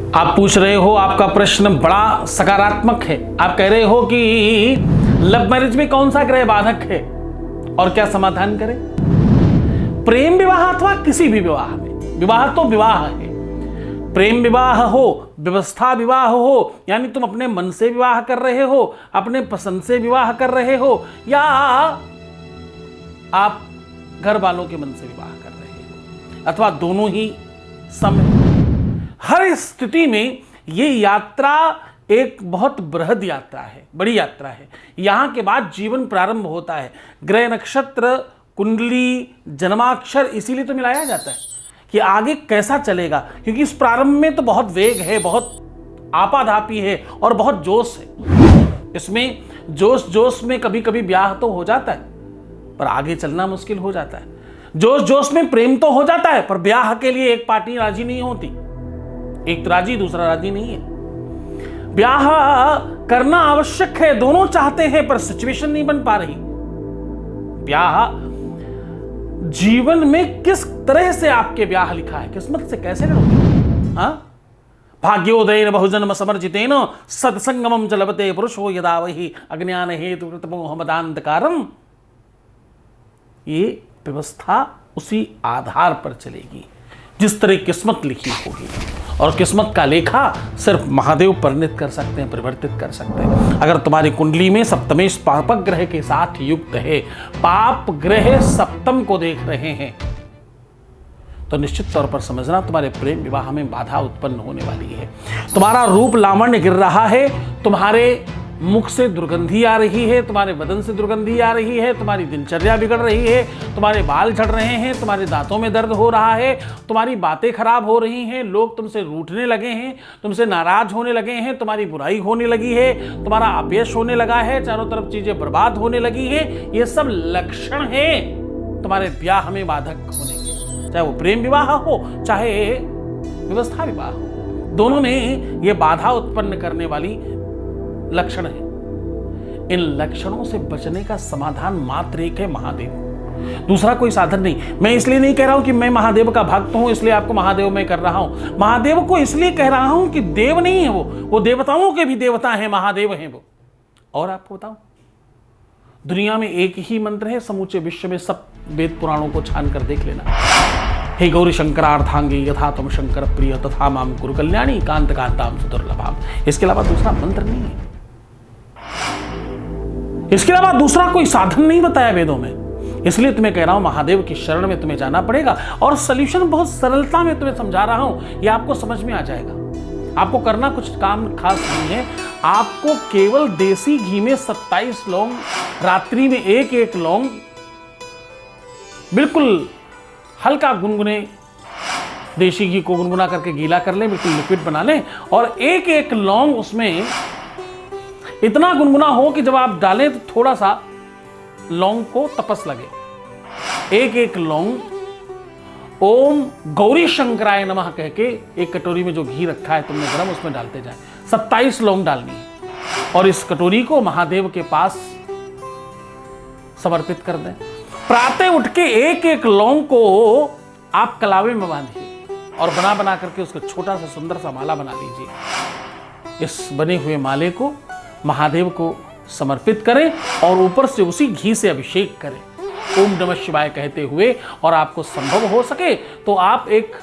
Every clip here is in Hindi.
आप पूछ रहे हो, आपका प्रश्न बड़ा सकारात्मक है। आप कह रहे हो कि लव मैरिज में कौन सा ग्रह बाधक है और क्या समाधान करें। प्रेम विवाह अथवा किसी भी विवाह में, विवाह तो विवाह है, प्रेम विवाह हो, व्यवस्था विवाह हो, यानी तुम अपने मन से विवाह कर रहे हो, अपने पसंद से विवाह कर रहे हो, या आप घर वालों के मन से विवाह कर रहे हो, अथवा दोनों ही समय, हर स्थिति में ये यात्रा एक बहुत बृहद यात्रा है, बड़ी यात्रा है। यहां के बाद जीवन प्रारंभ होता है। ग्रह, नक्षत्र, कुंडली, जन्माक्षर इसीलिए तो मिलाया जाता है कि आगे कैसा चलेगा, क्योंकि इस प्रारंभ में तो बहुत वेग है, बहुत आपाधापी है और बहुत जोश है। इसमें जोश जोश में कभी कभी ब्याह तो हो जाता है, पर आगे चलना मुश्किल हो जाता है। जोश जोश में प्रेम तो हो जाता है, पर ब्याह के लिए एक पार्टी राजी नहीं होती, एक राजी दूसरा राजी नहीं है। ब्याह करना आवश्यक है, दोनों चाहते हैं, पर सिचुएशन नहीं बन पा रही। ब्याह जीवन में किस तरह से आपके ब्याह लिखा है, किस्मत से कैसे लड़ोगे। हाँ, भाग्योदयेन बहुजन्म समर्जितेन सत्संगमम च लभते पुरुषो यदा वही अज्ञान हेतु कृतमोहमदान्धकारम। ये व्यवस्था उसी आधार पर चलेगी जिस तरह किस्मत लिखी होगी, और किस्मत का लेखा सिर्फ महादेव परिणित कर सकते हैं, परिवर्तित कर सकते हैं। अगर तुम्हारी कुंडली में सप्तमेश पाप ग्रह के साथ युक्त है, पाप ग्रह सप्तम को देख रहे हैं, तो निश्चित तौर पर समझना तुम्हारे प्रेम विवाह में बाधा उत्पन्न होने वाली है। तुम्हारा रूप लावण्य गिर रहा है, तुम्हारे मुख से दुर्गंधी आ रही है, तुम्हारे बदन से दुर्गंधी आ रही है, तुम्हारी दिनचर्या बिगड़ रही है, तुम्हारे बाल झड़ रहे हैं, तुम्हारे दांतों में दर्द हो रहा है, तुम्हारी बातें खराब हो रही हैं, लोग तुमसे रूठने लगे हैं, तुमसे नाराज होने लगे हैं, तुम्हारी बुराई होने लगी है, तुम्हारा अपयश होने लगा है, चारों तरफ चीजें बर्बाद होने लगी है। ये सब लक्षण है तुम्हारे ब्याह में बाधक होने के, चाहे वो प्रेम विवाह हो चाहे व्यवस्था विवाह हो, दोनों में ये बाधा उत्पन्न करने वाली लक्षण है। इन लक्षणों से बचने का समाधान मात्र एक है, महादेव, दूसरा कोई साधन नहीं। मैं इसलिए नहीं कह रहा हूं कि मैं महादेव का भक्त हूं इसलिए आपको महादेव में कर रहा हूं। महादेव को इसलिए कह रहा हूं कि देव नहीं है वो देवताओं के भी देवता हैं, महादेव हैं वो। और आपको बताऊं, दुनिया में एक ही मंत्र है, समूचे विश्व में सब वेद पुराणों को छान कर देख लेना। हे गौरी शंकरार्थांगी यथा तुम शंकर प्रिय तथा माम कुरु कल्याणी कांत कांताम सुदुर्लभाम। इसके अलावा दूसरा मंत्र नहीं है, इसके अलावा दूसरा कोई साधन नहीं बताया वेदों में। इसलिए तुम्हें कह रहा हूं महादेव की शरण में तुम्हें जाना पड़ेगा, और सॉल्यूशन बहुत सरलता में तुम्हें समझा रहा हूं, यह आपको समझ में आ जाएगा। आपको करना कुछ काम खास नहीं है, आपको केवल देसी घी में 27 लौंग, रात्रि में एक एक लौंग बिल्कुल हल्का गुनगुने देसी घी को गुनगुना करके गीला कर लें, बिल्कुल लिक्विड बना लें, और एक एक लौंग उसमें इतना गुनगुना हो कि जब आप डालें तो थोड़ा सा लौंग को तपस लगे। एक एक लौंग ओम गौरी शंकराय नमः कह के एक कटोरी में जो घी रखा है तुमने गरम, उसमें डालते जाए। 27 लौंग डालनी है, और इस कटोरी को महादेव के पास समर्पित कर दें। प्रातः उठ के एक एक लौंग को आप कलावे में बांधिए और बना बना करके उसको छोटा सा सुंदर सा माला बना लीजिए। इस बने हुए माले को महादेव को समर्पित करें और ऊपर से उसी घी से अभिषेक करें ओम नमः शिवाय कहते हुए। और आपको संभव हो सके तो आप एक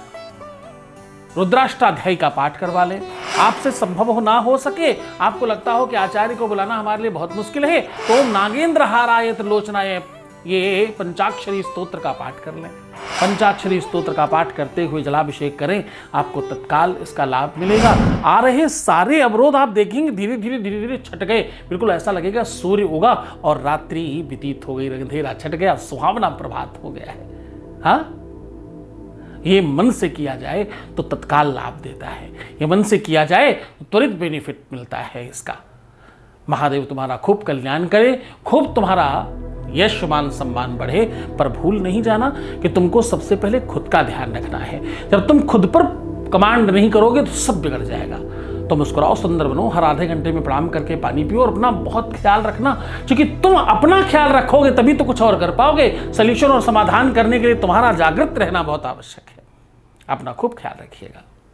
रुद्राष्टाध्यायी का पाठ करवा लें। आपसे संभव हो ना हो सके, आपको लगता हो कि आचार्य को बुलाना हमारे लिए बहुत मुश्किल है, तो नागेंद्र हाराय त्रिलोचनाय ये पंचाक्षरी स्तोत्र का पाठ कर लें। पंचाक्षरी स्तोत्र का पाठ करते हुए जलाभिषेक करें, आपको तत्काल इसका लाभ मिलेगा। आ रहे सारे अवरोध आप देखेंगे धीरे धीरे धीरे धीरे छट गए। बिल्कुल ऐसा लगेगा सूर्य उगा और रात्रि ही व्यतीत हो गई, अंधेरा छट गया, सुहावना प्रभात हो गया है। हाँ, ये मन से किया जाए तो तत्काल लाभ देता है, ये मन से किया जाए तो त्वरित बेनिफिट मिलता है इसका। महादेव तुम्हारा खूब कल्याण करे, खूब तुम्हारा यश मान सम्मान बढ़े। पर भूल नहीं जाना कि तुमको सबसे पहले खुद का ध्यान रखना है। जब तुम खुद पर कमांड नहीं करोगे तो सब बिगड़ जाएगा। तो मुस्कुराओ, सुंदर बनो, हर आधे घंटे में प्रणाम करके पानी पियो और अपना बहुत ख्याल रखना, क्योंकि तुम अपना ख्याल रखोगे तभी तो कुछ और कर पाओगे। सॉल्यूशन और समाधान करने के लिए तुम्हारा जागृत रहना बहुत आवश्यक है। अपना खूब ख्याल रखिएगा।